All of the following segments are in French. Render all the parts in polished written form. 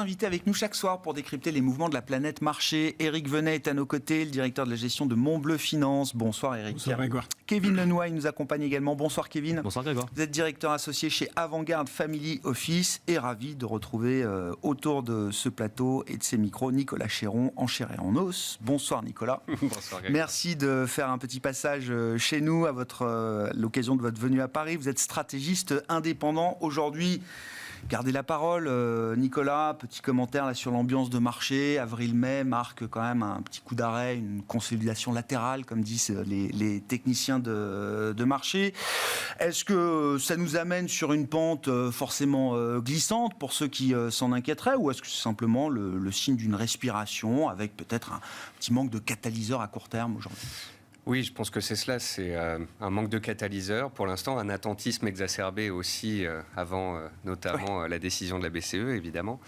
invités avec nous chaque soir pour décrypter les mouvements de la planète marché. Éric Venet est à nos côtés, le directeur de la gestion de Montbleu Finance. Bonsoir Éric. Bonsoir Grégoire. Kevin Lenoy nous accompagne également. Bonsoir Kevin. Bonsoir Grégoire. Vous êtes directeur associé chez Avantgarde Family Office et ravi de retrouver autour de ce plateau et de ces micros Nicolas Chéron en chair et en os. Bonsoir Nicolas. Bonsoir Grégoire. Merci de faire un petit passage chez nous à l'occasion de votre venue à Paris. Vous êtes stratégiste indépendant. Aujourd'hui, gardez la parole, Nicolas. Petit commentaire là sur l'ambiance de marché. Avril-mai marque quand même un petit coup d'arrêt, une consolidation latérale, comme disent les techniciens de marché. Est-ce que ça nous amène sur une pente forcément glissante pour ceux qui s'en inquiéteraient, ou est-ce que c'est simplement le signe d'une respiration avec peut-être un petit manque de catalyseur à court terme aujourd'hui ? Oui, je pense que c'est cela, c'est un manque de catalyseur. Pour l'instant, un attentisme exacerbé aussi avant notamment la décision de la BCE, évidemment.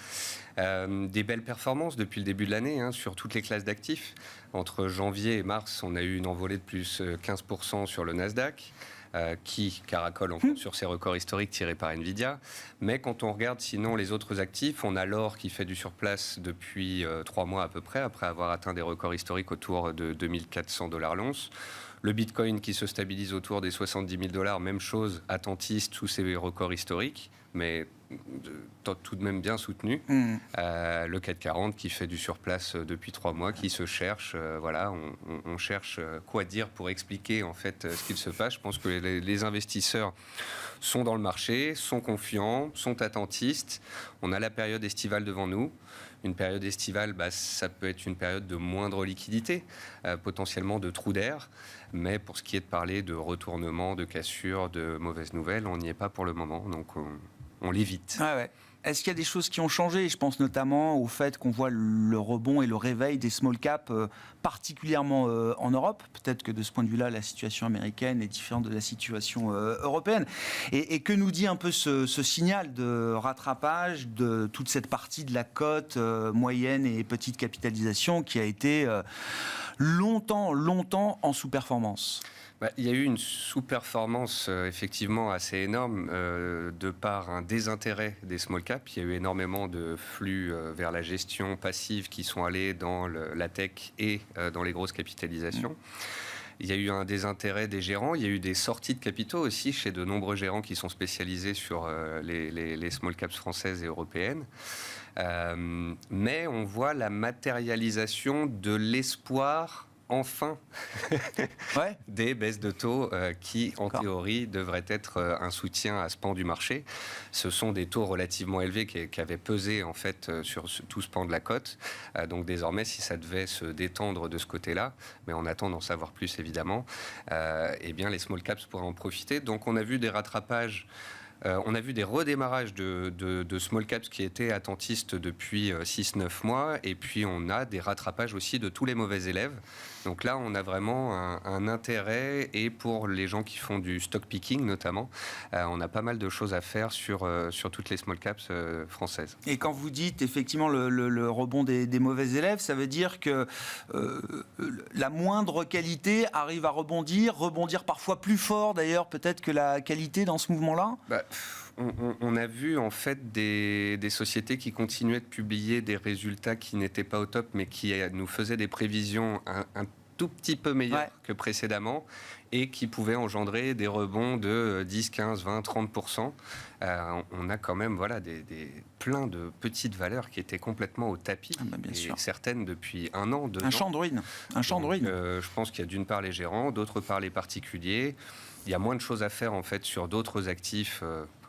Des belles performances depuis le début de l'année sur toutes les classes d'actifs. Entre janvier et mars, on a eu une envolée de plus 15% sur le Nasdaq. Qui caracole encore sur ses records historiques tirés par Nvidia. Mais quand on regarde sinon les autres actifs, on a l'or qui fait du surplace depuis 3 mois à peu près, après avoir atteint des records historiques autour de 2400 $ l'once. Le Bitcoin qui se stabilise autour des 70 000 $, même chose, attentiste sous ses records historiques, mais tout de même bien soutenu. Le CAC 40 qui fait du surplace depuis 3 mois, qui se cherche. Voilà, on cherche quoi dire pour expliquer en fait ce qu'il se passe. Je pense que les investisseurs sont dans le marché, sont confiants, sont attentistes. On a la période estivale devant nous. Une période estivale, ça peut être une période de moindre liquidité, potentiellement de trou d'air. Mais pour ce qui est de parler de retournement, de cassure, de mauvaises nouvelles, on n'y est pas pour le moment. Donc on l'évite. Ah ouais. Est-ce qu'il y a des choses qui ont changé ? Je pense notamment au fait qu'on voit le rebond et le réveil des small caps, particulièrement en Europe. Peut-être que de ce point de vue-là, la situation américaine est différente de la situation européenne. Et que nous dit un peu ce signal de rattrapage de toute cette partie de la cote moyenne et petite capitalisation qui a été longtemps en sous-performance ? Il y a eu une sous-performance effectivement assez énorme de par un désintérêt des small caps. Il y a eu énormément de flux vers la gestion passive qui sont allés dans la tech et dans les grosses capitalisations. Il y a eu un désintérêt des gérants. Il y a eu des sorties de capitaux aussi chez de nombreux gérants qui sont spécialisés sur les small caps françaises et européennes. Mais on voit la matérialisation de l'espoir enfin des baisses de taux qui, en théorie, devraient être un soutien à ce pan du marché. Ce sont des taux relativement élevés qui avaient pesé en fait sur tout ce pan de la cote. Donc désormais, si ça devait se détendre de ce côté-là, mais on attend d'en savoir plus évidemment, eh bien les small caps pourraient en profiter. Donc on a vu des rattrapages. On a vu des redémarrages de small caps qui étaient attentistes depuis 6-9 mois, et puis on a des rattrapages aussi de tous les mauvais élèves. Donc là, on a vraiment un intérêt, et pour les gens qui font du stock picking notamment, on a pas mal de choses à faire sur toutes les small caps françaises. Et quand vous dites effectivement le rebond des mauvais élèves, ça veut dire que la moindre qualité arrive à rebondir parfois plus fort d'ailleurs peut-être que la qualité dans ce mouvement-là ? On a vu en fait des sociétés qui continuaient de publier des résultats qui n'étaient pas au top, mais qui nous faisaient des prévisions un tout petit peu meilleures que précédemment, et qui pouvaient engendrer des rebonds de 10, 15, 20, 30%. On a quand même plein de petites valeurs qui étaient complètement au tapis, bien sûr. Certaines depuis 1 an, 2 ans. Un champ de ruines. Je pense qu'il y a d'une part les gérants, d'autre part les particuliers. Il y a moins de choses à faire en fait sur d'autres actifs.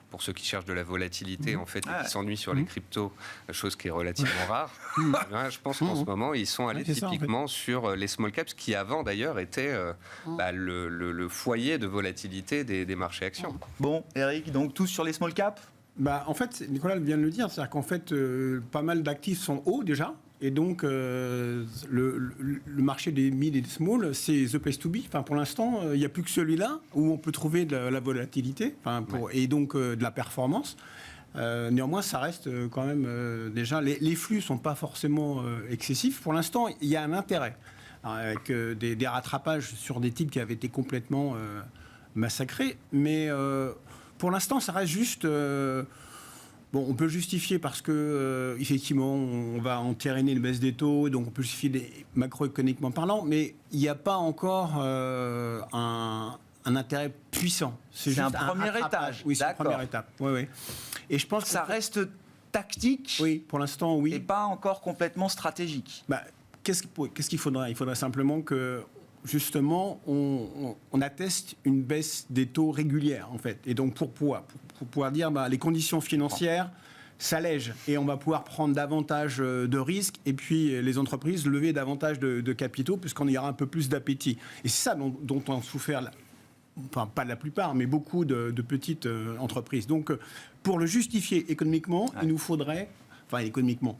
Pour ceux qui cherchent de la volatilité, en fait, et qui s'ennuient sur les cryptos, chose qui est relativement rare. Je pense qu'en ce moment, ils sont allés typiquement sur les small caps, qui avant d'ailleurs étaient le foyer de volatilité des marchés actions. Bon, Eric, donc tous sur les small caps ? En fait, Nicolas vient de le dire, c'est-à-dire qu'en fait, pas mal d'actifs sont hauts déjà, et donc le marché des mid et des small, c'est the place to be. Enfin, pour l'instant, il n'y a plus que celui-là où on peut trouver de la volatilité, et donc de la performance. Néanmoins, ça reste quand même déjà... Les flux ne sont pas forcément excessifs. Pour l'instant, il y a un intérêt, avec des rattrapages sur des types qui avaient été complètement massacrés, mais... pour l'instant, ça reste juste Bon, on peut le justifier parce que, effectivement, on va entériner une baisse des taux, donc on peut justifier macroéconomiquement parlant, mais il n'y a pas encore un intérêt puissant. C'est juste un premier rattrapage. étage. Oui, c'est une D'accord. première étape. Oui, oui. Et je pense Ça reste tactique Oui, pour l'instant, oui. et pas encore complètement stratégique. Bah, qu'est-ce qu'il faudrait ? Il faudrait simplement que, justement, on atteste une baisse des taux régulière, en fait. Et donc, pour pouvoir dire, les conditions financières s'allègent et on va pouvoir prendre davantage de risques et puis les entreprises lever davantage de capitaux puisqu'on y aura un peu plus d'appétit. Et c'est ça dont ont souffert, enfin, pas la plupart, mais beaucoup de petites entreprises. Donc, pour le justifier économiquement, il nous faudrait, enfin, économiquement,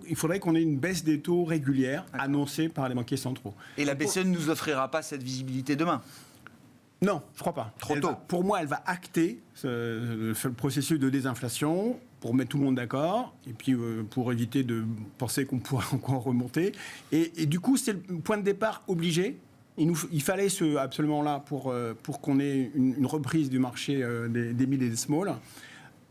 il faudrait qu'on ait une baisse des taux régulière annoncée par les banquiers centraux. Et la BCE ne nous offrira pas cette visibilité demain. Non, je crois pas. Trop tôt. Pour moi, elle va acter le processus de désinflation pour mettre tout le monde d'accord et puis pour éviter de penser qu'on pourra encore remonter. Et du coup, c'est le point de départ obligé. Il fallait absolument là pour qu'on ait une reprise du marché des mid et des small.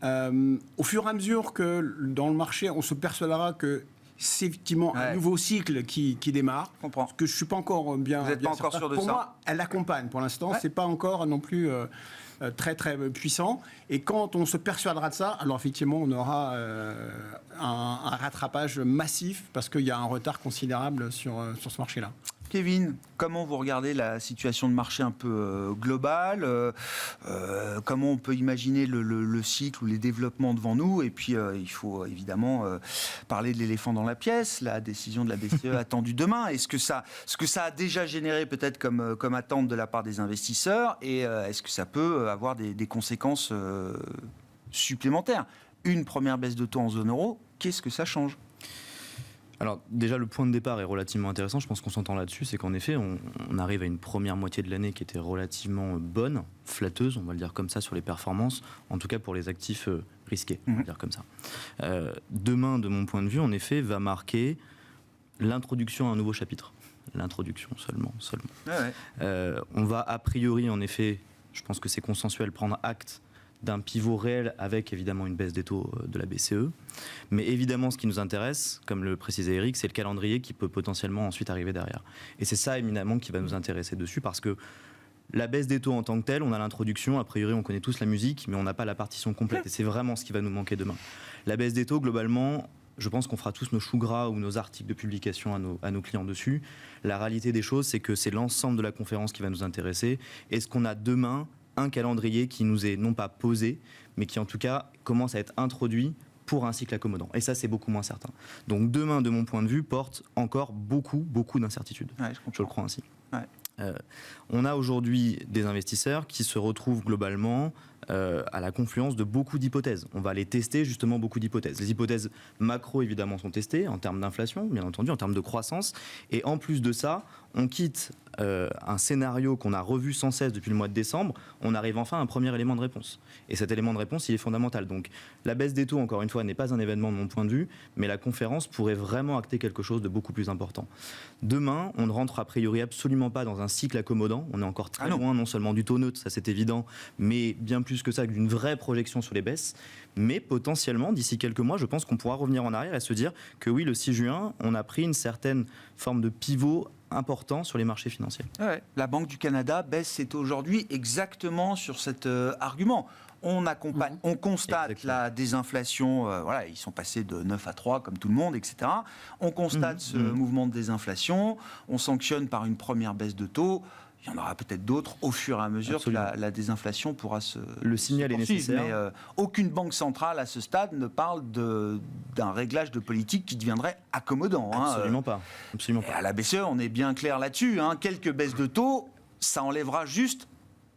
Au fur et à mesure que dans le marché, on se persuadera que c'est effectivement un nouveau cycle qui démarre. Je comprends. Parce que je ne suis pas encore bien. Vous n'êtes pas encore sûr de ça. Pour moi, elle accompagne pour l'instant. C'est pas encore non plus très très puissant. Et quand on se persuadera de ça, alors effectivement, on aura un rattrapage massif parce qu'il y a un retard considérable sur ce marché-là. Kevin, comment vous regardez la situation de marché un peu globale comment on peut imaginer le cycle ou les développements devant nous? Et puis, il faut évidemment parler de l'éléphant dans la pièce, la décision de la BCE attendue demain. Est-ce que ça a déjà généré peut-être comme attente de la part des investisseurs? Et est-ce que ça peut avoir des conséquences supplémentaires? Une première baisse de taux en zone euro, qu'est-ce que ça change? Alors déjà, le point de départ est relativement intéressant, je pense qu'on s'entend là-dessus, c'est qu'en effet, on arrive à une première moitié de l'année qui était relativement bonne, flatteuse, on va le dire comme ça, sur les performances, en tout cas pour les actifs risqués, on va le dire comme ça. Demain, de mon point de vue, en effet, va marquer l'introduction à un nouveau chapitre. L'introduction seulement. On va a priori, en effet, je pense que c'est consensuel, prendre acte d'un pivot réel avec évidemment une baisse des taux de la BCE. Mais évidemment, ce qui nous intéresse, comme le précisait Eric, c'est le calendrier qui peut potentiellement ensuite arriver derrière. Et c'est ça éminemment qui va nous intéresser dessus, parce que la baisse des taux en tant que telle, on a l'introduction, a priori on connaît tous la musique, mais on n'a pas la partition complète. Et c'est vraiment ce qui va nous manquer demain. La baisse des taux, globalement, je pense qu'on fera tous nos choux gras ou nos articles de publication à nos clients dessus. La réalité des choses, c'est que c'est l'ensemble de la conférence qui va nous intéresser. Est-ce qu'on a demain un calendrier qui nous est non pas posé, mais qui en tout cas commence à être introduit pour un cycle accommodant. Et ça, c'est beaucoup moins certain. Donc demain, de mon point de vue, porte encore beaucoup d'incertitudes. Je le crois ainsi. On a aujourd'hui des investisseurs qui se retrouvent globalement à la confluence de beaucoup d'hypothèses. On va les tester justement beaucoup d'hypothèses. Les hypothèses macro évidemment sont testées en termes d'inflation, bien entendu, en termes de croissance. Et en plus de ça, on quitte un scénario qu'on a revu sans cesse depuis le mois de décembre. On arrive enfin à un premier élément de réponse. Et cet élément de réponse, il est fondamental. Donc la baisse des taux, encore une fois, n'est pas un événement de mon point de vue, mais la conférence pourrait vraiment acter quelque chose de beaucoup plus important. Demain, on ne rentre a priori absolument pas dans un cycle accommodant. On est encore très loin, non seulement du taux neutre, ça c'est évident, mais bien plus que ça, d'une vraie projection sur les baisses. Mais potentiellement, d'ici quelques mois, je pense qu'on pourra revenir en arrière et se dire que oui, le 6 juin, on a pris une certaine forme de pivot important sur les marchés financiers. La Banque du Canada baisse ses taux aujourd'hui exactement sur cet argument. On accompagne, on constate la désinflation, ils sont passés de 9 à 3 comme tout le monde, etc. On constate ce mouvement de désinflation, on sanctionne par une première baisse de taux. Il y en aura peut-être d'autres au fur et à mesure que la désinflation pourra se Le signal est nécessaire. Mais aucune banque centrale à ce stade ne parle d'un réglage de politique qui deviendrait accommodant. Absolument pas. Absolument pas. À la BCE, on est bien clair là-dessus. Quelques baisses de taux, ça enlèvera juste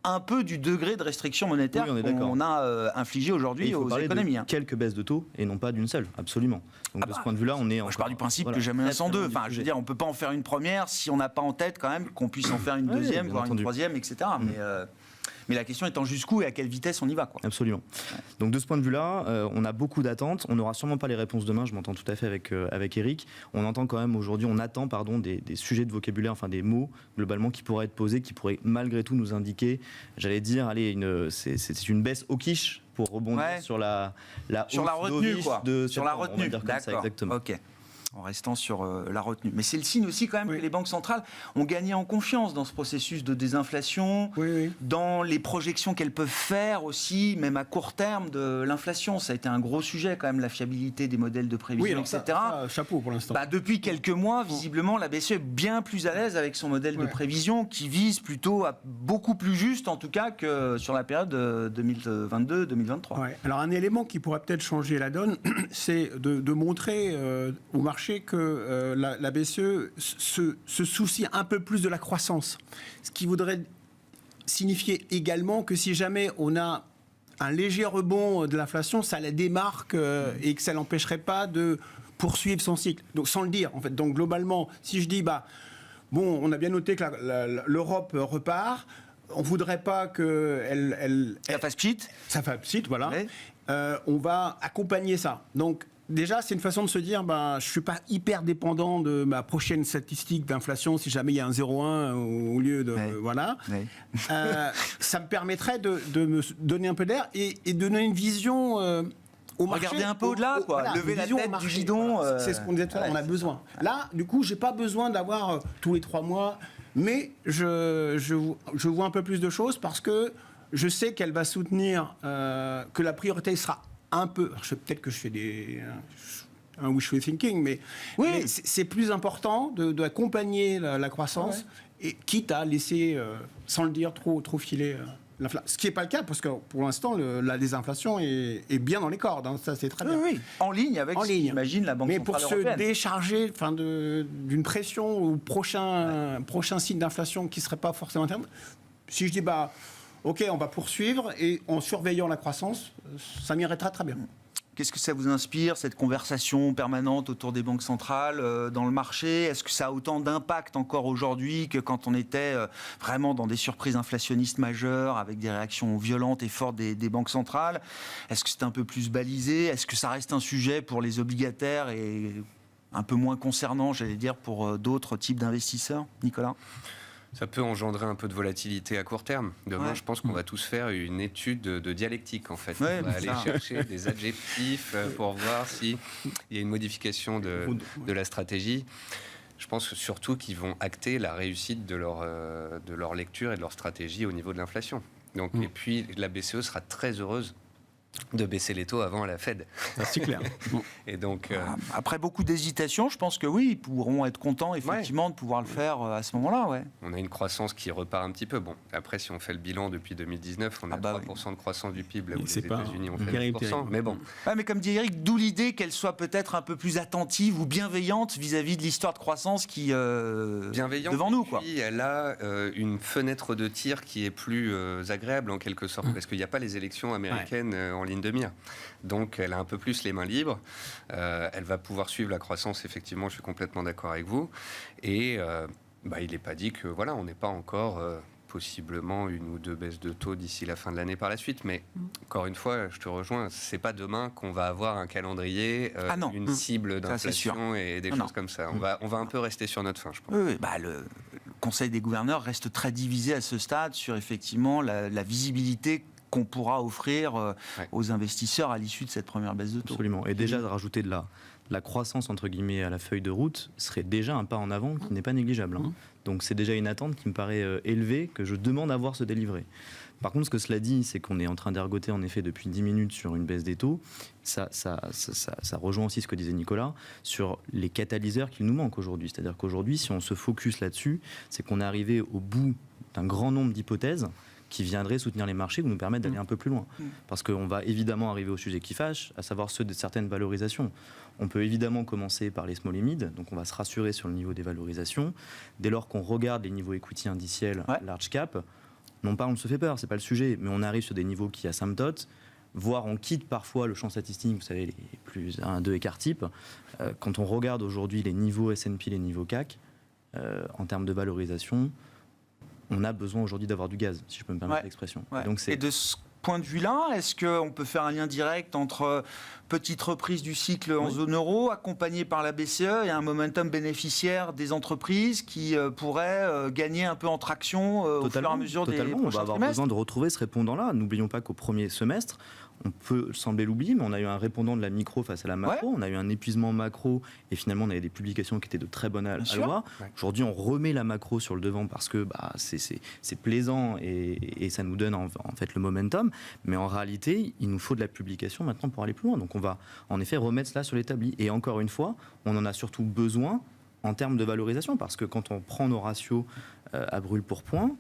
un peu du degré de restriction monétaire qu'on a infligé aujourd'hui aux économies. Quelques baisses de taux et non pas d'une seule, absolument. Donc de ce point de vue-là, on est. Je pars du principe que jamais un sans deux. Enfin, je veux dire, on peut pas en faire une première si on n'a pas en tête quand même qu'on puisse en faire une deuxième, voire une troisième, etc. Mais la question étant jusqu'où et à quelle vitesse on y va, quoi. Absolument. Donc de ce point de vue-là, on a beaucoup d'attentes. On n'aura sûrement pas les réponses demain. Je m'entends tout à fait avec Eric. On entend quand même aujourd'hui, on attend des sujets de vocabulaire, enfin des mots globalement qui pourraient être posés, qui pourraient malgré tout nous indiquer, j'allais dire, allez, c'est une baisse au quiche pour rebondir sur la sur la retenue, quoi. Sur la retenue, d'accord. Exactement. Ok. En restant sur la retenue. Mais c'est le signe aussi quand même que les banques centrales ont gagné en confiance dans ce processus de désinflation, dans les projections qu'elles peuvent faire aussi, même à court terme, de l'inflation. Ça a été un gros sujet quand même, la fiabilité des modèles de prévision, etc. Chapeau pour l'instant. Depuis quelques mois, visiblement, la BCE est bien plus à l'aise avec son modèle de prévision qui vise plutôt à beaucoup plus juste, en tout cas, que sur la période 2022-2023. Ouais. Alors un élément qui pourrait peut-être changer la donne, c'est de montrer au marché que la BCE se soucie un peu plus de la croissance. Ce qui voudrait signifier également que si jamais on a un léger rebond de l'inflation, ça la démarque et que ça ne l'empêcherait pas de poursuivre son cycle. Donc sans le dire, en fait. Donc globalement, si je dis, on a bien noté que l'Europe repart, on ne voudrait pas qu'elle ça fasse pchit. Ça fasse pchit, voilà. Oui. On va accompagner ça. Donc, déjà, c'est une façon de se dire, je ne suis pas hyper dépendant de ma prochaine statistique d'inflation si jamais il y a un 0,1 au lieu de... Voilà. Oui. Ça me permettrait de me donner un peu d'air et de donner une vision au marché. Regardez un peu au-delà, quoi. Voilà, lever la tête du guidon. Voilà. C'est ce qu'on disait tout à l'heure, on a besoin. Là, du coup, je n'ai pas besoin d'avoir tous les 3 mois, mais je vois un peu plus de choses parce que je sais qu'elle va soutenir, que la priorité sera un peu, peut-être que je fais un wishful thinking, mais c'est plus important d'accompagner la croissance, et quitte à laisser, sans le dire, trop filer l'inflation. Ce qui n'est pas le cas, parce que pour l'instant, la désinflation est bien dans les cordes, hein, ça c'est très bien. Oui. En ligne avec, j'imagine, la Banque centrale européenne. Mais pour se décharger d'une pression au prochain signe d'inflation qui ne serait pas forcément interne, si je dis, OK, on va poursuivre et en surveillant la croissance, ça m'irait très très bien. Qu'est-ce que ça vous inspire, cette conversation permanente autour des banques centrales dans le marché ? Est-ce que ça a autant d'impact encore aujourd'hui que quand on était vraiment dans des surprises inflationnistes majeures avec des réactions violentes et fortes des banques centrales ? Est-ce que c'est un peu plus balisé ? Est-ce que ça reste un sujet pour les obligataires et un peu moins concernant, j'allais dire, pour d'autres types d'investisseurs ? Nicolas ? Ça peut engendrer un peu de volatilité à court terme. Demain, je pense qu'on va tous faire une étude de dialectique, en fait. On va aller chercher des adjectifs pour voir s'il y a une modification de la stratégie. Je pense surtout qu'ils vont acter la réussite de leur lecture et de leur stratégie au niveau de l'inflation. Donc, et puis, la BCE sera très heureuse de baisser les taux avant la Fed. C'est clair. Et donc, après beaucoup d'hésitation, je pense que oui, ils pourront être contents effectivement de pouvoir le faire à ce moment-là. Ouais. On a une croissance qui repart un petit peu. Bon, après, si on fait le bilan depuis 2019, on a 3% de croissance du PIB, là où les États-Unis ont fait 10%. Mais bon. Mais comme dit Eric, d'où l'idée qu'elle soit peut-être un peu plus attentive ou bienveillante vis-à-vis de l'histoire de croissance qui bienveillante devant nous. Quoi. Puis elle a une fenêtre de tir qui est plus agréable en quelque sorte, parce qu'il n'y a pas les élections américaines en ligne de mire. Donc elle a un peu plus les mains libres. Elle va pouvoir suivre la croissance, effectivement, je suis complètement d'accord avec vous. Et il n'est pas dit que on n'est pas encore possiblement 1 ou 2 baisses de taux d'ici la fin de l'année par la suite. Mais encore une fois, je te rejoins, c'est pas demain qu'on va avoir un calendrier, une cible d'inflation et des choses comme ça. On va un peu rester sur notre faim, je pense. Oui, le Conseil des gouverneurs reste très divisé à ce stade sur effectivement la visibilité qu'on pourra offrir aux investisseurs à l'issue de cette première baisse de taux. Absolument. Et déjà, de rajouter de la croissance, entre guillemets, à la feuille de route, serait déjà un pas en avant qui n'est pas négligeable. Donc c'est déjà une attente qui me paraît élevée, que je demande à voir se délivrer. Par contre, ce que cela dit, c'est qu'on est en train d'ergoter, en effet, depuis 10 minutes sur une baisse des taux. Ça rejoint aussi ce que disait Nicolas, sur les catalyseurs qui nous manquent aujourd'hui. C'est-à-dire qu'aujourd'hui, si on se focus là-dessus, c'est qu'on est arrivé au bout d'un grand nombre d'hypothèses qui viendraient soutenir les marchés ou nous permettre d'aller un peu plus loin. Parce qu'on va évidemment arriver au sujet qui fâche, à savoir ceux de certaines valorisations. On peut évidemment commencer par les small et mid, donc on va se rassurer sur le niveau des valorisations. Dès lors qu'on regarde les niveaux equity indiciels large cap, non pas on se fait peur, c'est pas le sujet, mais on arrive sur des niveaux qui asymptotent, voire on quitte parfois le champ statistique, vous savez, les plus 1, 2 écart type. Quand on regarde aujourd'hui les niveaux S&P, les niveaux CAC, en termes de valorisation, on a besoin aujourd'hui d'avoir du gaz, si je peux me permettre l'expression. Donc et de ce point de vue-là, est-ce qu'on peut faire un lien direct entre petite reprise du cycle en zone euro, accompagnée par la BCE, et un momentum bénéficiaire des entreprises qui pourraient gagner un peu en traction au fur et à mesure des prochains trimestres ? On va avoir besoin de retrouver ce répondant-là. N'oublions pas qu'au premier semestre, on peut sembler l'oublier, mais on a eu un répondant de la micro face à la macro, on a eu un épuisement macro, et finalement on avait des publications qui étaient de très bonne alloi. Aujourd'hui, on remet la macro sur le devant parce que c'est plaisant et ça nous donne en fait le momentum, mais en réalité, il nous faut de la publication maintenant pour aller plus loin. Donc on va en effet remettre cela sur l'établi. Et encore une fois, on en a surtout besoin en termes de valorisation, parce que quand on prend nos ratios à brûle pour point,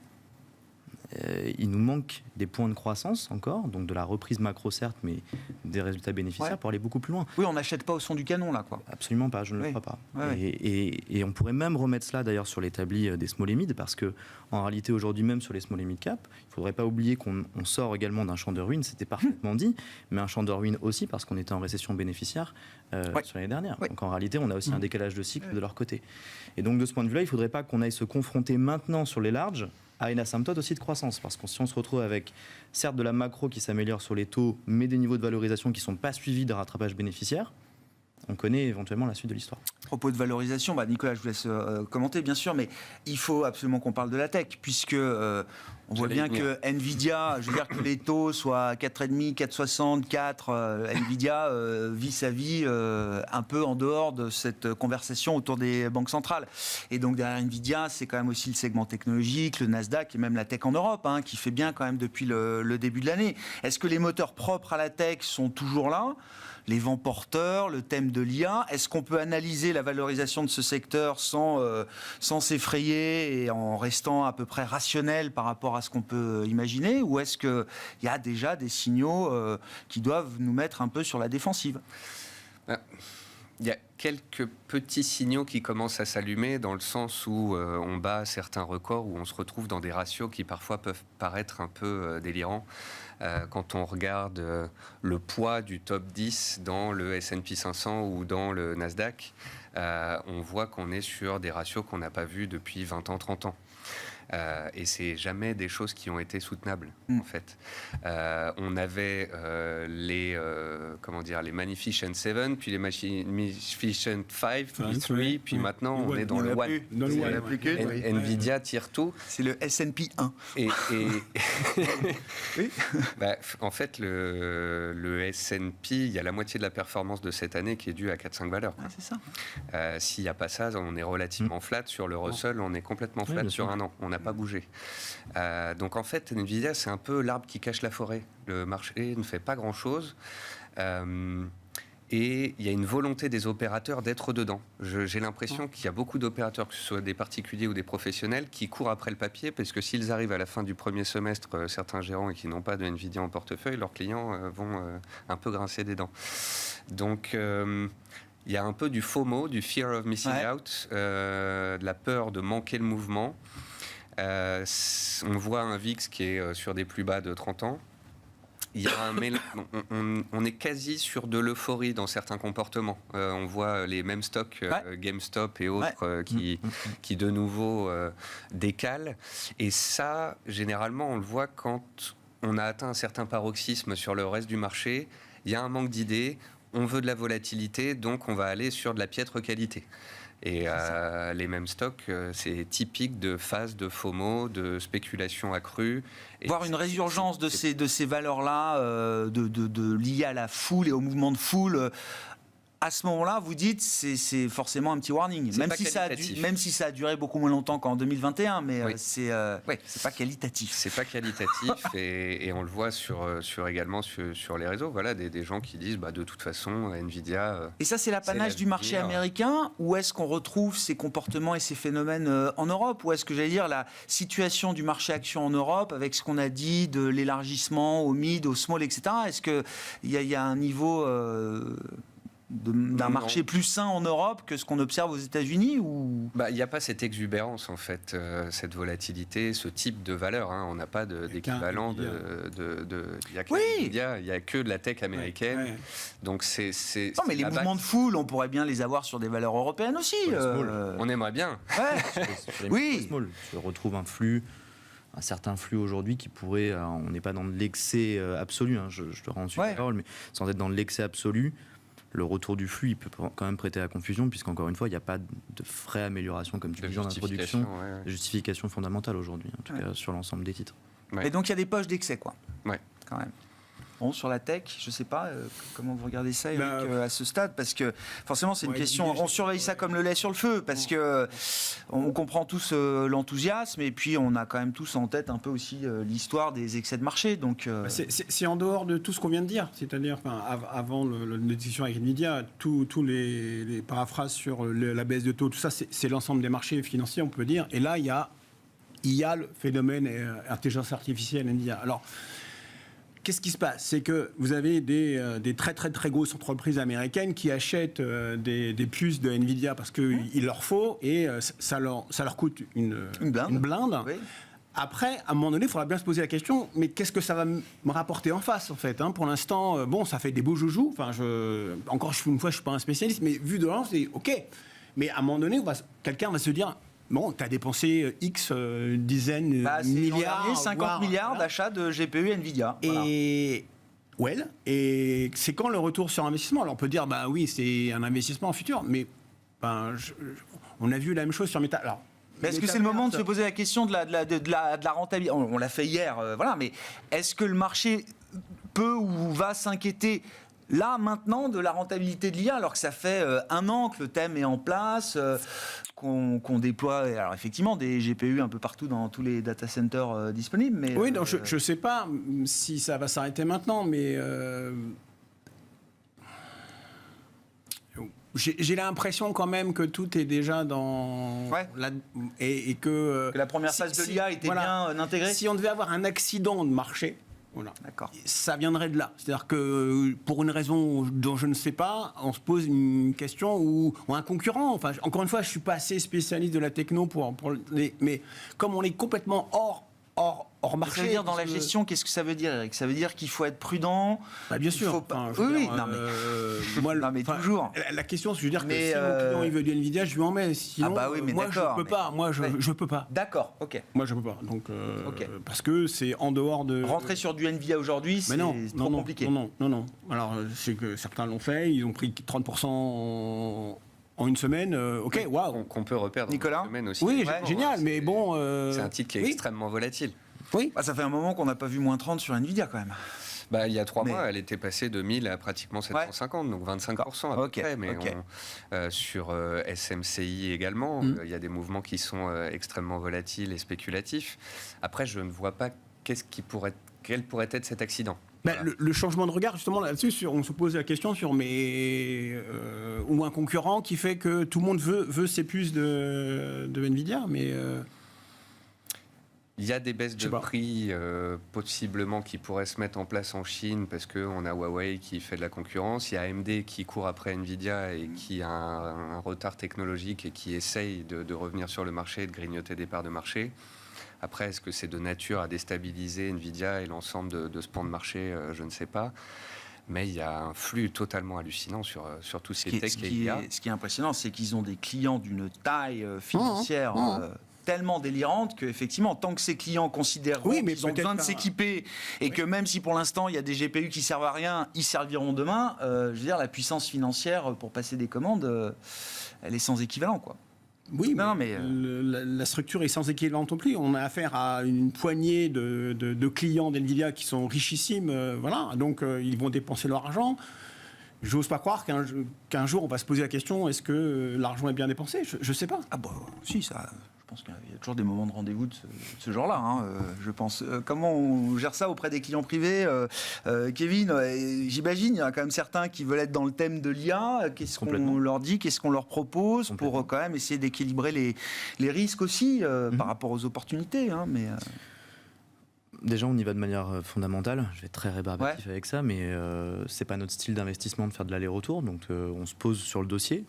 il nous manque des points de croissance encore, donc de la reprise macro certes, mais des résultats bénéficiaires pour aller beaucoup plus loin. Oui, on n'achète pas au son du canon là, quoi. Absolument pas, je ne le crois pas. Et on pourrait même remettre cela d'ailleurs sur l'établi des small et mid, parce que en réalité aujourd'hui même sur les small et mid cap, il ne faudrait pas oublier qu'on sort également d'un champ de ruine, c'était parfaitement dit, mais un champ de ruine aussi parce qu'on était en récession bénéficiaire sur l'année dernière. Donc en réalité, on a aussi un décalage de cycle de leur côté. Et donc de ce point de vue-là, il ne faudrait pas qu'on aille se confronter maintenant sur les larges à une asymptote aussi de croissance, parce que si on se retrouve avec certes de la macro qui s'améliore sur les taux, mais des niveaux de valorisation qui ne sont pas suivis de rattrapage bénéficiaire, on connaît éventuellement la suite de l'histoire. À propos de valorisation, Nicolas, je vous laisse commenter bien sûr, mais il faut absolument qu'on parle de la tech, puisque on voit bien que Nvidia, je veux dire que les taux soient 4,5, 4,60, 4, Nvidia vit sa vie un peu en dehors de cette conversation autour des banques centrales. Et donc derrière Nvidia, c'est quand même aussi le segment technologique, le Nasdaq et même la tech en Europe, qui fait bien quand même depuis le début de l'année. Est-ce que les moteurs propres à la tech sont toujours là ? Les vents porteurs, le thème de l'IA. Est-ce qu'on peut analyser la valorisation de ce secteur sans s'effrayer et en restant à peu près rationnel par rapport à ce qu'on peut imaginer ? Ou est-ce qu'il y a déjà des signaux qui doivent nous mettre un peu sur la défensive ? Il y a quelques petits signaux qui commencent à s'allumer dans le sens où on bat certains records, où on se retrouve dans des ratios qui parfois peuvent paraître un peu délirants. Quand on regarde le poids du top 10 dans le S&P 500 ou dans le Nasdaq, on voit qu'on est sur des ratios qu'on n'a pas vus depuis 20 ans, 30 ans. Et c'est jamais des choses qui ont été soutenables en fait. On avait les Magnificent 7, puis les Magnificent 5, puis 3, puis maintenant on est dans le 1. Nvidia tire tout. C'est le S&P 1. Oui. En fait, le S&P, il y a la moitié de la performance de cette année qui est due à 4-5 valeurs. C'est ça. S'il n'y a pas ça, on est relativement flat. Sur le Russell, on est complètement flat sur un an. On n'a pas bougé. Donc en fait, Nvidia, c'est un peu l'arbre qui cache la forêt. Le marché ne fait pas grand-chose. Et il y a une volonté des opérateurs d'être dedans. J'ai l'impression qu'il y a beaucoup d'opérateurs, que ce soit des particuliers ou des professionnels, qui courent après le papier, parce que s'ils arrivent à la fin du premier semestre, certains gérants et qui n'ont pas de Nvidia en portefeuille, leurs clients vont un peu grincer des dents. Donc il y a un peu du FOMO, du fear of missing out, de la peur de manquer le mouvement. On voit un VIX qui est sur des plus bas de 30 ans. Il y a on est quasi sur de l'euphorie dans certains comportements. On voit les mêmes stocks, GameStop et autres, qui de nouveau décalent. Et ça, généralement, on le voit quand on a atteint un certain paroxysme sur le reste du marché. Il y a un manque d'idées, on veut de la volatilité, donc on va aller sur de la piètre qualité. Et les mêmes stocks, c'est typique de phase de FOMO, de spéculation accrue. Voir une résurgence de ces valeurs-là, liées à la foule et au mouvement de foule. À ce moment-là, vous dites, c'est forcément un petit warning. Même si ça a duré beaucoup moins longtemps qu'en 2021, mais c'est pas qualitatif. C'est pas qualitatif et on le voit également sur les réseaux. Voilà, des gens qui disent, de toute façon, Nvidia. Et ça, c'est l'apanage du marché américain, ou est-ce qu'on retrouve ces comportements et ces phénomènes en Europe? Ou est-ce que, la situation du marché action en Europe, avec ce qu'on a dit de l'élargissement au mid, au small, etc., est-ce qu'il y a un niveau d'un marché plus sain en Europe que ce qu'on observe aux États-Unis ou... Il n'y a pas cette exubérance, en fait, cette volatilité, ce type de valeur. On n'a pas d'équivalent il n'y a que de la tech américaine. Donc c'est non, mais les mouvements de foule, on pourrait bien les avoir sur des valeurs européennes aussi. On aimerait bien. Oui. Je retrouve un certain flux aujourd'hui qui pourrait... on n'est pas dans de l'excès absolu, je te rends ensuite la parole, mais sans être dans de l'excès absolu, le retour du flux, il peut quand même prêter à confusion, puisqu'encore une fois, il n'y a pas de vraie amélioration, comme tu disais, en introduction, de justification fondamentale aujourd'hui, en tout cas sur l'ensemble des titres. Et donc il y a des poches d'excès, quoi. Ouais. Quand même. Bon, sur la tech, je ne sais pas comment vous regardez ça, Eric, à ce stade, parce que forcément c'est une question. On surveille ça comme le lait sur le feu, parce que on comprend tous l'enthousiasme, et puis on a quand même tous en tête un peu aussi l'histoire des excès de marché. Donc c'est en dehors de tout ce qu'on vient de dire, c'est-à-dire avant la discussion avec Nvidia, tous les paraphrases sur la baisse de taux, tout ça, c'est l'ensemble des marchés financiers, on peut dire. Et là, il y a le phénomène intelligence artificielle, Nvidia. Alors, qu'est-ce qui se passe? C'est que vous avez des très très très grosses entreprises américaines qui achètent des puces de Nvidia parce qu'il leur faut et ça leur coûte une blinde. Oui. Après, à un moment donné, il faudra bien se poser la question, mais qu'est-ce que ça va me rapporter en face, en fait, hein? Pour l'instant, ça fait des beaux joujoux. Enfin, encore une fois, je ne suis pas un spécialiste, mais vu de loin, c'est OK. Mais à un moment donné, quelqu'un va se dire... Bon, tu as dépensé X dizaines milliards... 50 milliards d'achats de GPU Nvidia. Et... Voilà. Et c'est quand le retour sur investissement? Alors on peut dire, oui, c'est un investissement en futur, mais on a vu la même chose sur Meta. Alors, mais est-ce que c'est le moment de se poser la question de la rentabilité? On l'a fait hier, mais est-ce que le marché peut ou va s'inquiéter là, maintenant, de la rentabilité de l'IA, alors que ça fait 1 an que le thème est en place, qu'on déploie, alors effectivement, des GPU un peu partout dans tous les data centers disponibles. Mais, oui, donc je ne sais pas si ça va s'arrêter maintenant, mais j'ai l'impression quand même que tout est déjà dans... Ouais. Et que la première phase de l'IA était bien intégrée. Si on devait avoir un accident de marché, voilà. D'accord. Ça viendrait de là. C'est-à-dire que pour une raison dont je ne sais pas, on se pose une question ou un concurrent. Enfin, encore une fois, je ne suis pas assez spécialiste de la techno mais comme on est complètement hors marché. Ça veut dire dans la gestion, qu'est-ce que ça veut dire, Eric? Ça veut dire qu'il faut être prudent. Bien sûr. Faut pas... Oui, toujours. La question, c'est de dire que mais si mon client il veut du Nvidia, je lui en mets. Sinon, moi, je ne peux pas. Moi, je peux pas. D'accord, ok. Moi, je peux pas. Donc, parce que c'est en dehors de... Rentrer sur du Nvidia aujourd'hui, c'est trop compliqué. Non. Alors, c'est que certains l'ont fait. Ils ont pris 30% en une semaine, ok, waouh. Qu'on peut reperdre Nicolas? en une semaine aussi. Oui, génial, mais bon... C'est un titre qui est extrêmement volatile. Oui. Ça fait un moment qu'on n'a pas vu moins 30 sur Nvidia quand même. Il y a 3 mois, elle était passée de 1000 à pratiquement 750, donc 25% à peu près. Mais sur SMCI également, il y a des mouvements qui sont extrêmement volatiles et spéculatifs. Après, je ne vois pas quel pourrait être cet accident. Le changement de regard, justement, là-dessus, on se pose la question sur ou un concurrent qui fait que tout le monde veut ses puces de Nvidia, mais... Il y a des baisses de prix possiblement qui pourraient se mettre en place en Chine parce qu'on a Huawei qui fait de la concurrence, il y a AMD qui court après Nvidia et qui a un retard technologique et qui essaye de revenir sur le marché et de grignoter des parts de marché. Après, est-ce que c'est de nature à déstabiliser Nvidia et l'ensemble de ce pan de marché? Je ne sais pas. Mais il y a un flux totalement hallucinant sur tout ce qui est tech et IA. Ce qui est impressionnant, c'est qu'ils ont des clients d'une taille financière... tellement délirante qu'effectivement, tant que ces clients considèrent qu'ils ont besoin de s'équiper et que même si pour l'instant il y a des GPU qui servent à rien, ils serviront demain, je veux dire, la puissance financière pour passer des commandes, elle est sans équivalent, quoi. Oui, mais la structure est sans équivalent non plus. On a affaire à une poignée de clients d'NVIDIA qui sont richissimes, donc ils vont dépenser leur argent. J'ose pas croire qu'un jour on va se poser la question, est-ce que l'argent est bien dépensé? Je sais pas. Si, ça... Je pense qu'il y a toujours des moments de rendez-vous de ce genre-là, je pense. Comment on gère ça auprès des clients privés, Kevin? J'imagine, il y a quand même certains qui veulent être dans le thème de l'IA. Qu'est-ce qu'on leur dit? Qu'est-ce qu'on leur propose pour quand même essayer d'équilibrer les risques aussi par rapport aux opportunités, Déjà, on y va de manière fondamentale. Je vais être très rébarbatif avec ça, mais c'est pas notre style d'investissement de faire de l'aller-retour. Donc, on se pose sur le dossier.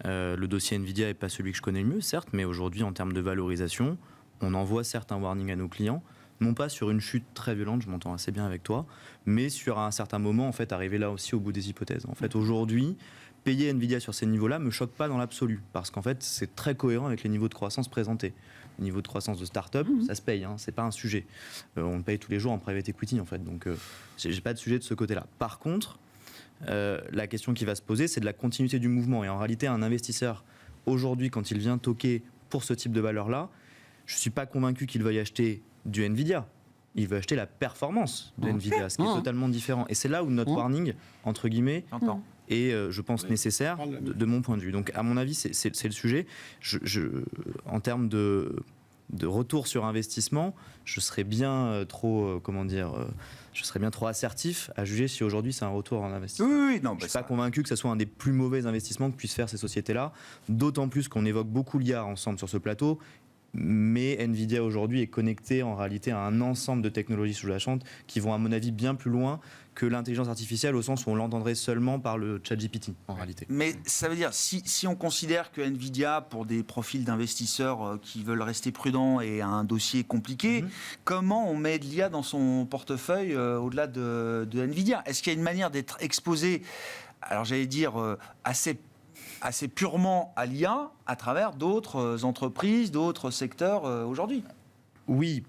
Le dossier Nvidia n'est pas celui que je connais le mieux, certes, mais aujourd'hui, en termes de valorisation, on envoie certes un warning à nos clients, non pas sur une chute très violente, je m'entends assez bien avec toi, mais sur un certain moment, en fait, arriver là aussi au bout des hypothèses. En fait, aujourd'hui, payer Nvidia sur ces niveaux-là ne me choque pas dans l'absolu, parce qu'en fait, c'est très cohérent avec les niveaux de croissance présentés. Le niveau de croissance de start-up, ça se paye, c'est pas un sujet. On le paye tous les jours en private equity, en fait, donc j'ai pas de sujet de ce côté-là. Par contre, la question qui va se poser, c'est de la continuité du mouvement. Et en réalité, un investisseur, aujourd'hui, quand il vient toquer pour ce type de valeur-là, je ne suis pas convaincu qu'il veuille acheter du Nvidia. il veut acheter la performance de Nvidia, ce qui est totalement différent. Et c'est là où notre warning, entre guillemets, est, je pense, nécessaire de mon point de vue. Donc, à mon avis, c'est le sujet. En termes de retour sur investissement, je serais bien je serais bien trop assertif à juger si aujourd'hui c'est un retour en investissement. Oui, non, je ne suis pas convaincu que ce soit un des plus mauvais investissements que puissent faire ces sociétés-là, d'autant plus qu'on évoque beaucoup l'IA ensemble sur ce plateau. Mais Nvidia aujourd'hui est connecté en réalité à un ensemble de technologies sous-jacentes qui vont à mon avis bien plus loin que l'intelligence artificielle au sens où on l'entendrait seulement par le ChatGPT en réalité. Mais ça veut dire, si on considère que Nvidia, pour des profils d'investisseurs qui veulent rester prudents et a un dossier compliqué, comment on met de l'IA dans son portefeuille au-delà de Nvidia? Est-ce qu'il y a une manière d'être exposé, alors j'allais dire assez purement à l'IA à travers d'autres entreprises, d'autres secteurs aujourd'hui? Oui,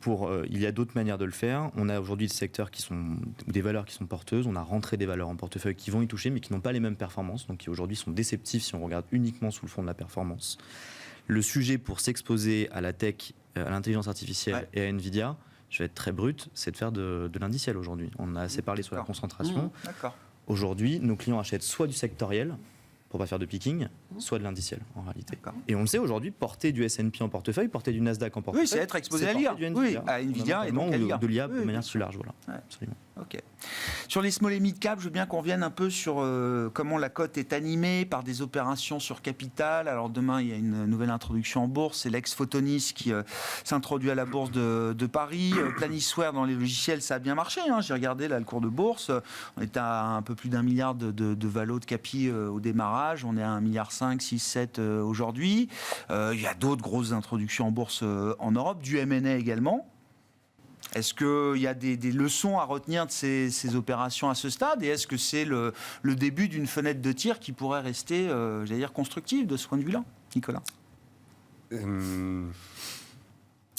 il y a d'autres manières de le faire. On a aujourd'hui des valeurs qui sont porteuses. On a rentré des valeurs en portefeuille qui vont y toucher, mais qui n'ont pas les mêmes performances, donc qui aujourd'hui sont déceptifs si on regarde uniquement sous le fond de la performance. Le sujet pour s'exposer à la tech, à l'intelligence artificielle et à Nvidia, je vais être très brut, c'est de faire de l'indiciel aujourd'hui. On a assez parlé sur la concentration. Aujourd'hui, nos clients achètent soit du sectoriel, pour ne pas faire de picking, soit de l'indiciel en réalité. Et on le sait aujourd'hui, porter du S&P en portefeuille, porter du Nasdaq en portefeuille, c'est être exposé à l'IA. Oui, à Nvidia et donc à l'IA. De l'IA de manière plus large. Voilà. Absolument. Ok. Sur les small et mid cap, je veux bien qu'on revienne un peu sur comment la cote est animée par des opérations sur capital. Alors demain, il y a une nouvelle introduction en bourse. C'est l'ex-Photonis qui s'introduit à la bourse de Paris. Planisware dans les logiciels, ça a bien marché. J'ai regardé là, le cours de bourse. On est à un peu plus d'1 milliard de valo de capi au démarrage. On est à 1,5 milliard, 6, 7 aujourd'hui. Il y a d'autres grosses introductions en bourse en Europe, du M&A également. Est-ce qu'il y a des leçons à retenir de ces opérations à ce stade? Et est-ce que c'est le début d'une fenêtre de tir qui pourrait rester, j'allais dire, constructive de ce point de vue-là, Nicolas?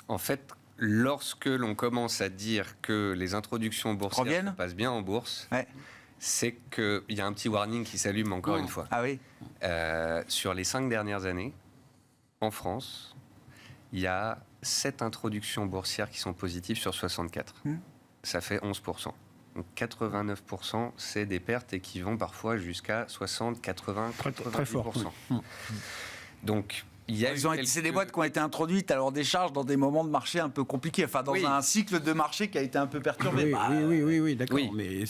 En fait, lorsque l'on commence à dire que les introductions boursières se passent bien en bourse, c'est qu'il y a un petit warning qui s'allume encore une fois. Ah oui. Sur les 5 dernières années, en France, il y a 7 introductions boursières qui sont positives sur 64. Ça fait 11%. Donc 89%, c'est des pertes et qui vont parfois jusqu'à 60, 80, 90%. Très fort. Donc, c'est des boîtes qui ont été introduites à leur décharge dans des moments de marché un peu compliqués, enfin dans un cycle de marché qui a été un peu perturbé. Oui, d'accord. Oui. Mais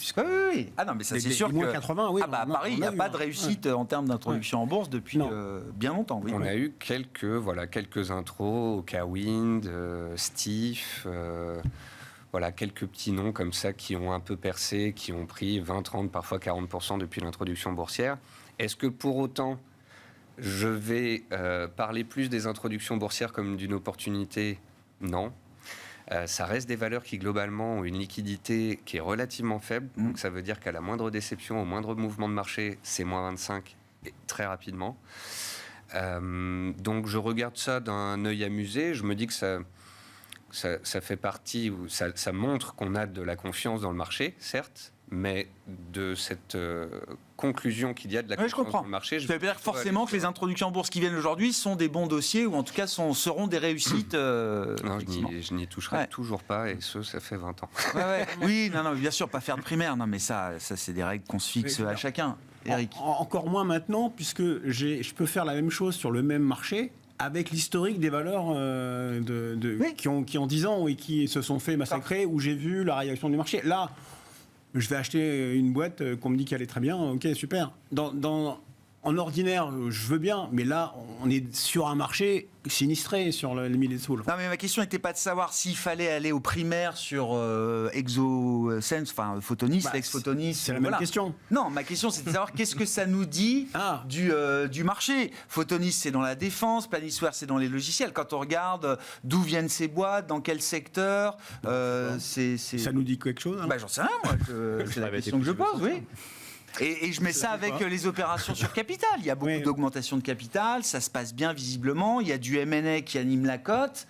ah non, mais ça c'est sûr que 80, à Paris, il n'y a pas de réussite en termes d'introduction en bourse depuis bien longtemps. On a eu quelques intros, Okawind, Stif, quelques petits noms comme ça qui ont un peu percé, qui ont pris 20, 30, parfois 40% depuis l'introduction boursière. Est-ce que pour autant je vais parler plus des introductions boursières comme d'une opportunité? Non. Ça reste des valeurs qui, globalement, ont une liquidité qui est relativement faible. Donc, ça veut dire qu'à la moindre déception, au moindre mouvement de marché, c'est moins 25 et très rapidement. Donc, je regarde ça d'un œil amusé. Je me dis que ça fait partie, ça montre qu'on a de la confiance dans le marché, certes, mais de cette conclusion qu'il y a de la confiance dans le marché... Ça veut dire forcément que les introductions en bourse qui viennent aujourd'hui sont des bons dossiers, ou en tout cas seront des réussites. Non, je n'y toucherai toujours pas, et ça fait 20 ans. Oui, non, bien sûr, pas faire de primaire, non, mais ça c'est des règles qu'on se fixe à chacun. Eric. Encore moins maintenant, puisque je peux faire la même chose sur le même marché, avec l'historique des valeurs qui ont 10 ans et qui se sont fait massacrer, où j'ai vu la réaction du marché. Là, je vais acheter une boîte qu'on me dit qu'elle est très bien, ok, super. En ordinaire, je veux bien, mais là, on est sur un marché sinistré sur le mid et small. Non, mais ma question n'était pas de savoir s'il fallait aller au primaire sur ExoSense, enfin Photonis, l'ex-Photonis. C'est la même question. Non, ma question c'est de savoir qu'est-ce que ça nous dit du marché. Photonis, c'est dans la défense, Planisware, c'est dans les logiciels. Quand on regarde d'où viennent ces boîtes, dans quel secteur, Ça nous dit quelque chose? J'en sais rien, moi. C'est la question que je pose, oui. Et je mets ça avec les opérations sur capital. Il y a beaucoup d'augmentation de capital, ça se passe bien visiblement. Il y a du M&A qui anime la cote.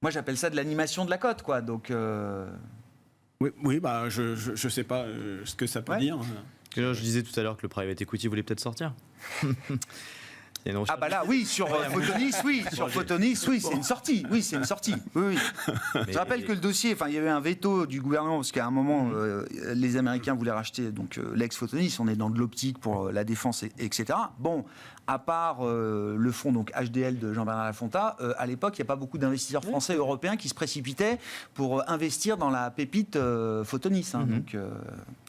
Moi, j'appelle ça de l'animation de la cote, quoi. Donc, oui, je sais pas ce que ça peut dire. Je disais tout à l'heure que le private equity voulait peut-être sortir. Il y a une Ah recherche bah là, oui, sur Photonis, oui, sur Photonis, oui, c'est une sortie, oui, c'est une sortie, oui, oui. Je rappelle que le dossier, enfin, il y avait un veto du gouvernement parce qu'à un moment, les Américains voulaient racheter donc l'ex-Photonis. On est dans de l'optique pour la défense, etc. Bon, à part le fonds donc HDL de Jean-Bernard Lafonta, à l'époque, il n'y a pas beaucoup d'investisseurs français et européens qui se précipitaient pour investir dans la pépite Photonis. Hein, donc,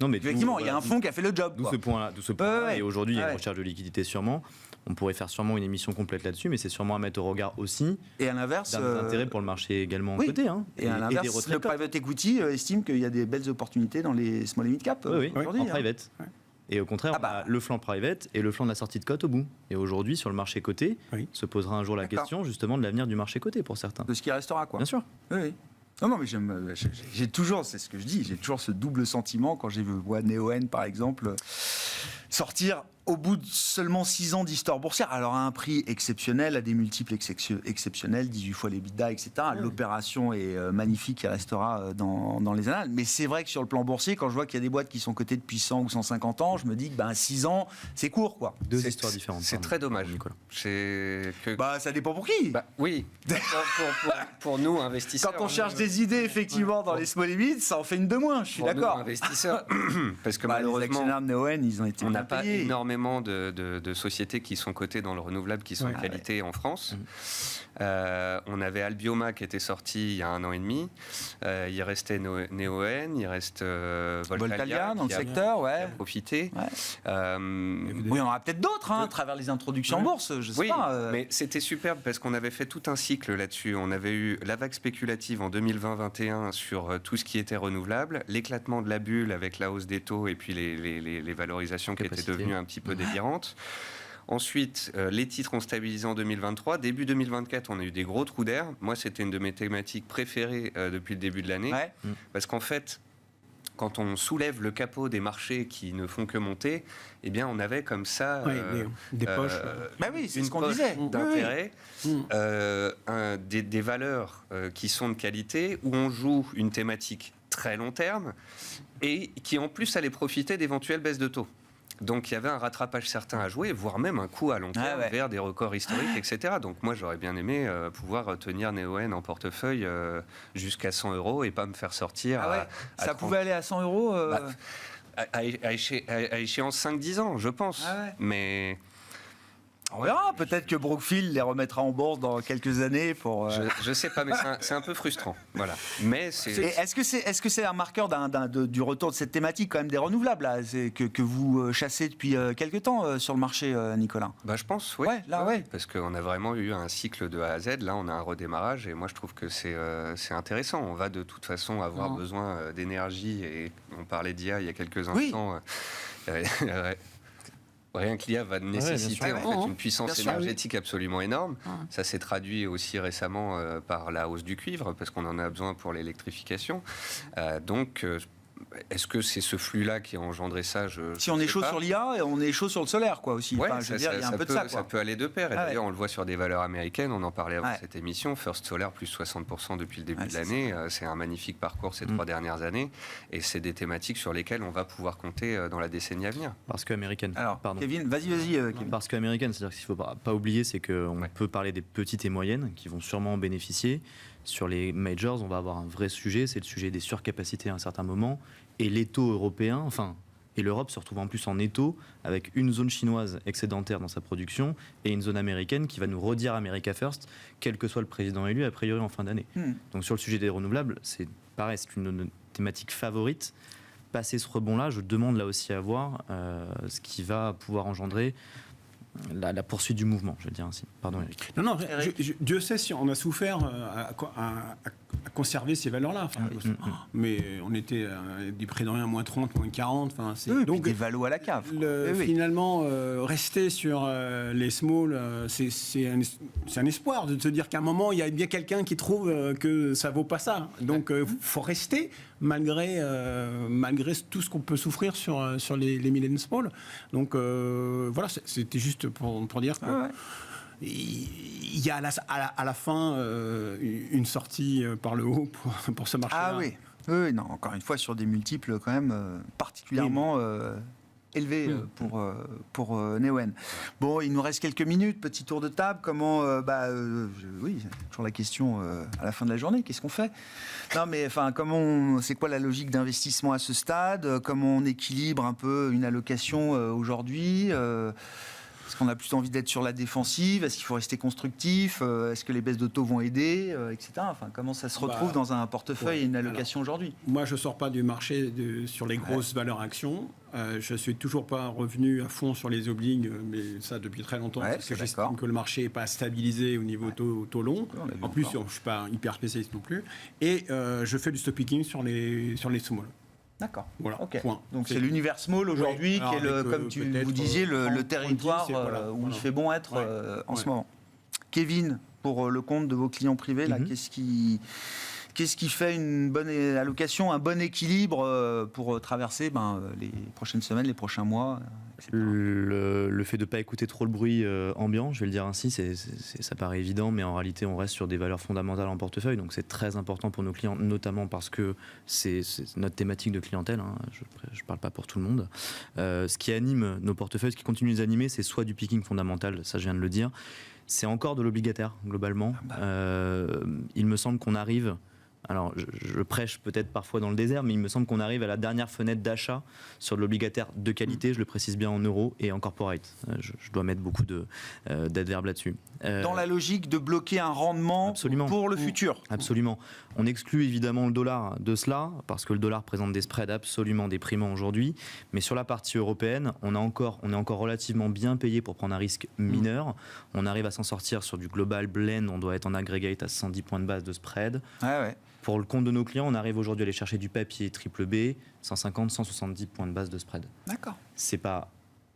Non, mais effectivement, il y a un fonds qui a fait le job. D'où Quoi. ce point-là. Ouais. Et aujourd'hui, il y a Ouais. une recherche de liquidité sûrement. On pourrait faire sûrement une émission complète là-dessus, mais c'est sûrement à mettre au regard aussi Et à l'inverse, d'un intérêt pour le marché également oui. côté. Hein, et à des l'inverse, retraits le top. private equity estime qu'il y a des belles opportunités dans les small et mid cap Oui, aujourd'hui. en hein. private. Ouais. Et au contraire, Ah bah. on a le flanc private et le flanc de la sortie de cote au bout. Et aujourd'hui, sur le marché coté, Oui. se posera un jour la D'accord. question justement de l'avenir du marché coté pour certains. De ce qui restera, quoi. Bien sûr. Oui, oui. Non, mais j'ai toujours, c'est ce que je dis, j'ai toujours ce double sentiment quand j'ai vu Neoen, par exemple, sortir au bout de seulement 6 ans d'histoire boursière, alors à un prix exceptionnel, à des multiples exceptionnels, 18 fois les l'EBITDA, etc. L'opération est magnifique, elle restera dans les annales. Mais c'est vrai que sur le plan boursier, quand je vois qu'il y a des boîtes qui sont cotées depuis 100 ou 150 ans, je me dis que 6 ans, c'est court, quoi. Deux histoires différentes. C'est pardon, très dommage. Nicolas. C'est que... Bah, ça dépend pour qui. oui, pour nous, investisseurs... Quand on cherche des idées, effectivement, dans les small limits, ça en fait une de moins, je suis pour nous, d'accord. investisseurs, parce que Les malheureusement... actionnaires de Neoen, ils ont été On bien n'a pas payés. énormément de sociétés qui sont cotées dans le renouvelable, qui sont de qualité en France. On avait Albioma qui était sorti il y a 1 an et demi. Il restait Neoen, il reste Voltalia dans le qui a secteur, ouais. profité. Ouais. Euh, Oui, on en aura peut-être d'autres, hein, à travers les introductions en bourse, je sais oui, pas. mais c'était superbe parce qu'on avait fait tout un cycle là-dessus. On avait eu la vague spéculative en 2020-21 sur tout ce qui était renouvelable, l'éclatement de la bulle avec la hausse des taux et puis les valorisations qui étaient Capacité. devenues un petit peu délirantes. Ensuite, les titres ont stabilisé en 2023. Début 2024, on a eu des gros trous d'air. Moi, c'était une de mes thématiques préférées depuis le début de l'année. Ouais. Parce qu'en fait, quand on soulève le capot des marchés qui ne font que monter, eh bien, on avait comme ça des poches. Bah oui, c'est une ce qu'on poche disait. d'intérêt, Oui. des valeurs qui sont de qualité, où on joue une thématique très long terme et qui en plus allait profiter d'éventuelles baisses de taux. Donc il y avait un rattrapage certain à jouer, voire même un coup à long terme vers des records historiques, etc. Donc moi j'aurais bien aimé pouvoir tenir Neoen en portefeuille jusqu'à 100 € et pas me faire sortir. Ah ouais, à ça 30. pouvait aller à 100 euros. À échéance 5-10 ans, je pense. Ah ouais. Mais On verra. Peut-être que Brookfield les remettra en bourse dans quelques années pour. je sais pas, mais c'est un peu frustrant. Voilà. Mais Et c'est. est-ce que c'est un marqueur du retour de cette thématique quand même des renouvelables là, que vous chassez depuis quelques temps sur le marché, Nicolas? Bah, je pense, oui. Ouais, là, ouais. Parce qu'on a vraiment eu un cycle de A à Z. Là, on a un redémarrage et moi, je trouve que c'est intéressant. On va de toute façon avoir besoin d'énergie et on parlait d'IA il y a quelques instants. Rien que l'IA va nécessiter sûr. en fait, une puissance Bien sûr, énergétique absolument énorme. Ça s'est traduit aussi récemment par la hausse du cuivre, parce qu'on en a besoin pour l'électrification. Est-ce que c'est ce flux-là qui a engendré ça? Si on est chaud sur l'IA, on est chaud sur le solaire, quoi, aussi. Ouais, Enfin, je veux dire, il y a un peu de ça, quoi. Ça peut aller de pair. Et d'ailleurs, on le voit sur des valeurs américaines. On en parlait avant Ouais. cette émission. First Solar, plus 60% depuis le début de l'année. C'est un magnifique parcours ces 3 dernières années. Et c'est des thématiques sur lesquelles on va pouvoir compter dans la décennie à venir. Parce qu'américaine. Alors, Pardon. Kevin, vas-y, Kevin. Parce qu'américaine, c'est-à-dire qu'il ne faut pas oublier, c'est qu'on peut parler des petites et moyennes qui vont sûrement en bénéficier. Sur les majors, on va avoir un vrai sujet, c'est le sujet des surcapacités à un certain moment. Et l'étau européen, et l'Europe se retrouve en plus en étau avec une zone chinoise excédentaire dans sa production et une zone américaine qui va nous redire America First, quel que soit le président élu, a priori en fin d'année. Donc sur le sujet des renouvelables, c'est pareil, c'est une thématique favorite. Passer ce rebond-là, je demande là aussi à voir ce qui va pouvoir engendrer la poursuite du mouvement, je vais le dire ainsi. Pardon, Eric. Non, Dieu sait si on a souffert à conserver ces valeurs-là. Mais on était des prix de rien, moins 30, moins 40. Donc des valos à la cave. Finalement, rester sur les small, c'est un espoir de se dire qu'à un moment, il y a bien quelqu'un qui trouve que ça vaut pas ça. Donc, il faut rester malgré tout ce qu'on peut souffrir sur les mid and small. Donc, voilà, c'était juste pour dire que... Il y a à la fin une sortie par le haut pour ce marché-là. Ah oui. Oui, non, encore une fois, sur des multiples quand même particulièrement élevé pour Neoen. Bon, il nous reste quelques minutes, petit tour de table. Comment, oui, toujours la question à la fin de la journée, qu'est-ce qu'on fait? Non, mais enfin, c'est quoi la logique d'investissement à ce stade? Comment on équilibre un peu une allocation aujourd'hui? Est-ce qu'on a plutôt envie d'être sur la défensive? Est-ce qu'il faut rester constructif? Est-ce que les baisses de taux vont aider, etc. Enfin, comment ça se retrouve dans un portefeuille et une allocation aujourd'hui? Moi, je ne sors pas du marché sur les grosses valeurs actions. Je ne suis toujours pas revenu à fond sur les obligues, mais ça depuis très longtemps, parce que j'estime que le marché n'est pas stabilisé au niveau taux long. En plus, je ne suis pas hyper spécialiste non plus. Et je fais du stock picking sur les small. D'accord. Voilà. Okay. Point. Donc c'est l'univers small aujourd'hui qui est, comme vous disiez, le territoire où il fait bon être en ce moment. Kevin, pour le compte de vos clients privés, là, qu'est-ce qui fait une bonne allocation, un bon équilibre pour traverser les prochaines semaines, les prochains mois, etc. Le fait de ne pas écouter trop le bruit ambiant, je vais le dire ainsi, ça paraît évident, mais en réalité, on reste sur des valeurs fondamentales en portefeuille. Donc, c'est très important pour nos clients, notamment parce que c'est notre thématique de clientèle. Hein, je ne parle pas pour tout le monde. Ce qui anime nos portefeuilles, ce qui continue de les animer, c'est soit du picking fondamental, ça je viens de le dire, c'est encore de l'obligataire, globalement. Il me semble qu'on arrive... Alors, je prêche peut-être parfois dans le désert, mais il me semble qu'on arrive à la dernière fenêtre d'achat sur de l'obligataire de qualité, je le précise bien en euros, et en corporate. Je dois mettre beaucoup d'adverbes là-dessus. Dans la logique de bloquer un rendement pour le futur. Absolument. On exclut évidemment le dollar de cela, parce que le dollar présente des spreads absolument déprimants aujourd'hui. Mais sur la partie européenne, on est encore relativement bien payé pour prendre un risque mineur. On arrive à s'en sortir sur du global blend, on doit être en aggregate à 110 points de base de spread. Pour le compte de nos clients, on arrive aujourd'hui à aller chercher du papier triple B, 150, 170 points de base de spread. D'accord. C'est pas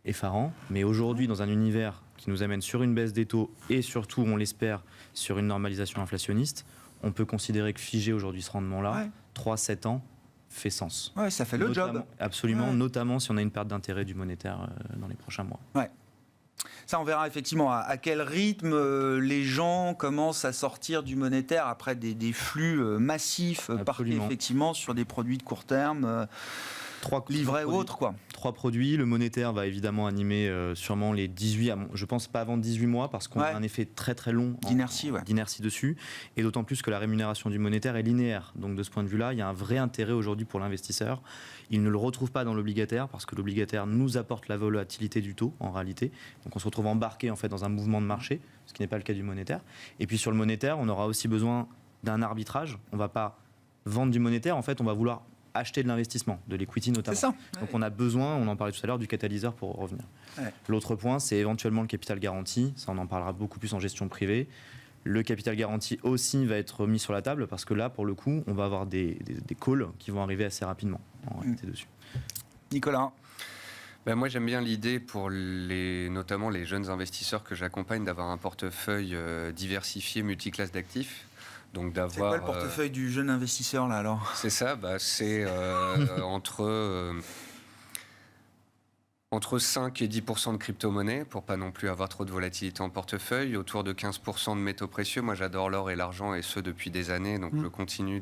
effarant, mais aujourd'hui, dans un univers qui nous amène sur une baisse des taux et surtout, on l'espère, sur une normalisation inflationniste, on peut considérer que figer aujourd'hui ce rendement-là, 3-7 ans, fait sens. Ouais, ça fait le job. Absolument, notamment si on a une perte d'intérêt du monétaire dans les prochains mois. Ouais. Ça, on verra effectivement à quel rythme les gens commencent à sortir du monétaire après des flux massifs parqués effectivement sur des produits de court terme, livrets ou autres, quoi. 3 produits. Le monétaire va évidemment animer sûrement les 18, je pense pas avant 18 mois, parce qu'on a un effet très très long d'inertie dessus. Et d'autant plus que la rémunération du monétaire est linéaire. Donc de ce point de vue-là, il y a un vrai intérêt aujourd'hui pour l'investisseur. Il ne le retrouve pas dans l'obligataire, parce que l'obligataire nous apporte la volatilité du taux, en réalité. Donc on se retrouve embarqué en fait dans un mouvement de marché, ce qui n'est pas le cas du monétaire. Et puis sur le monétaire, on aura aussi besoin d'un arbitrage. On ne va pas vendre du monétaire, en fait, on va vouloir acheter de l'investissement, de l'equity notamment. C'est ça. Donc on a besoin, on en parlait tout à l'heure, du catalyseur pour revenir. L'autre point, c'est éventuellement le capital garanti. Ça, on en parlera beaucoup plus en gestion privée. Le capital garanti aussi va être mis sur la table parce que là, pour le coup, on va avoir des calls qui vont arriver assez rapidement en réalité dessus. Nicolas. Moi, j'aime bien l'idée pour notamment les jeunes investisseurs que j'accompagne d'avoir un portefeuille diversifié, multiclasse d'actifs. Donc c'est quoi le portefeuille du jeune investisseur là alors? C'est ça, c'est entre 5 et 10% de crypto-monnaie, pour pas non plus avoir trop de volatilité en portefeuille, autour de 15% de métaux précieux. Moi, j'adore l'or et l'argent, et ce depuis des années, donc je continue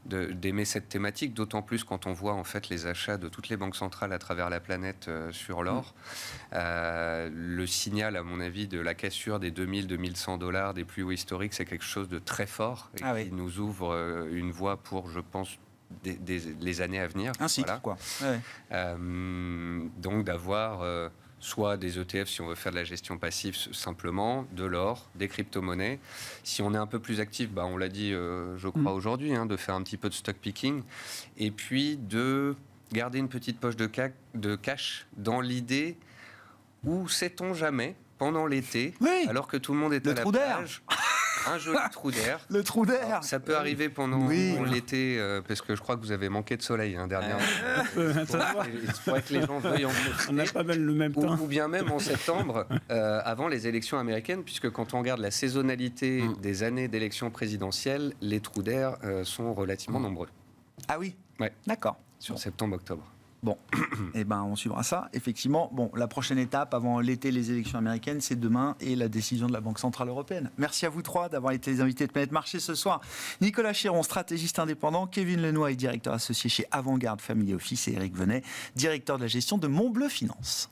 d'aimer cette thématique, d'autant plus quand on voit en fait les achats de toutes les banques centrales à travers la planète sur l'or. Le signal, à mon avis, de la cassure des 2000-2100 $, des plus hauts historiques, c'est quelque chose de très fort et qui nous ouvre une voie pour, je pense, les années à venir. Un cycle, quoi. Donc d'avoir soit des ETF si on veut faire de la gestion passive simplement, de l'or, des crypto-monnaies. Si on est un peu plus actif, on l'a dit je crois aujourd'hui, de faire un petit peu de stock picking, et puis de garder une petite poche de cash dans l'idée où, sait-on jamais, pendant l'été, alors que tout le monde est à la plage, un joli trou d'air. Le trou d'air. Alors, ça peut arriver pendant l'été, parce que je crois que vous avez manqué de soleil dernièrement. Il faudrait que les gens veuillent en profiter. On a pas mal le même temps. Ou bien même en septembre, avant les élections américaines, puisque quand on regarde la saisonnalité des années d'élections présidentielles, les trous d'air sont relativement nombreux. Ah oui. Ouais. D'accord. Sur septembre-octobre. Bon, eh ben, on suivra ça. Effectivement, bon, la prochaine étape avant l'été, les élections américaines, c'est demain et la décision de la Banque Centrale Européenne. Merci à vous trois d'avoir été les invités de Planète Marché ce soir. Nicolas Chéron, stratégiste indépendant, Kevin Lenoy, directeur associé chez Avantgarde Family Office, et Eric Venet, directeur de la gestion de Montbleu Finance.